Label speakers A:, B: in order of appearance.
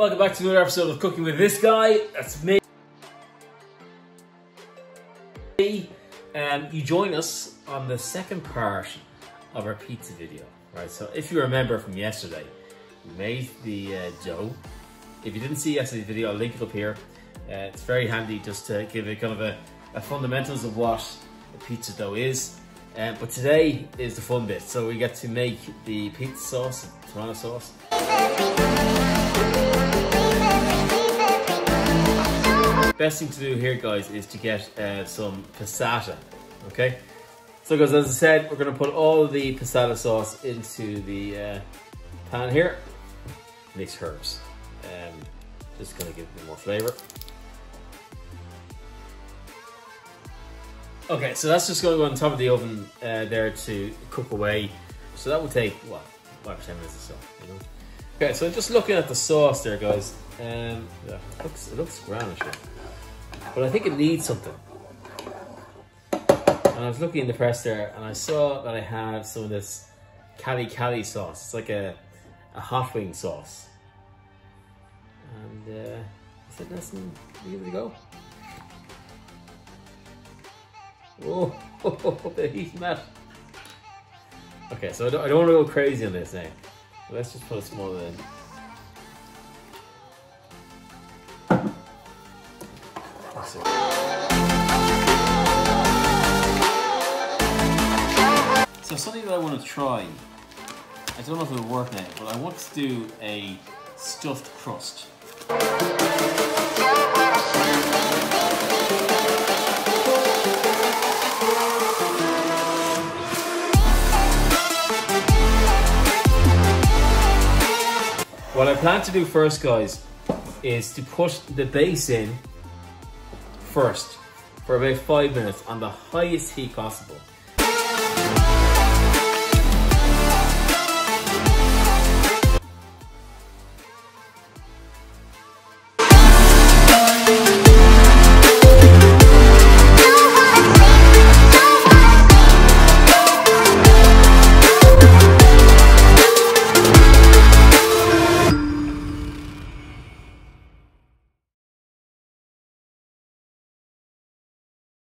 A: welcome back to another episode of Cooking with this guy. That's me. You join us on the second part of our pizza video, right? So if you remember from yesterday, we made the dough. If you didn't see yesterday's video, I'll link it up here. It's very handy just to give it kind of a fundamentals of what a pizza dough is. But today is the fun bit. So we get to make the pizza sauce, tomato sauce. Best thing to do here, guys, is to get some passata, okay? So guys, as I said, we're gonna put all of the passata sauce into the pan here. Mix herbs. Just gonna give it a bit more flavor. Okay, so that's just gonna go on top of the oven there to cook away. So that will take, what, 5 or 10 minutes or so, you know? Okay, so just looking at the sauce there, guys. Yeah, it looks grand, sure. But I think it needs something. And I was looking in the press there and I saw that I had some of this cali sauce. It's like a hot wing sauce. And I said, listen, give it a go. Oh, the heat mat. Okay, so I don't want to go crazy on this now. So let's just put a small in. So something that I want to try, I don't know if it'll work now, but I want to do a stuffed crust. What I plan to do first, guys, is to put the base in first for about 5 minutes on the highest heat possible.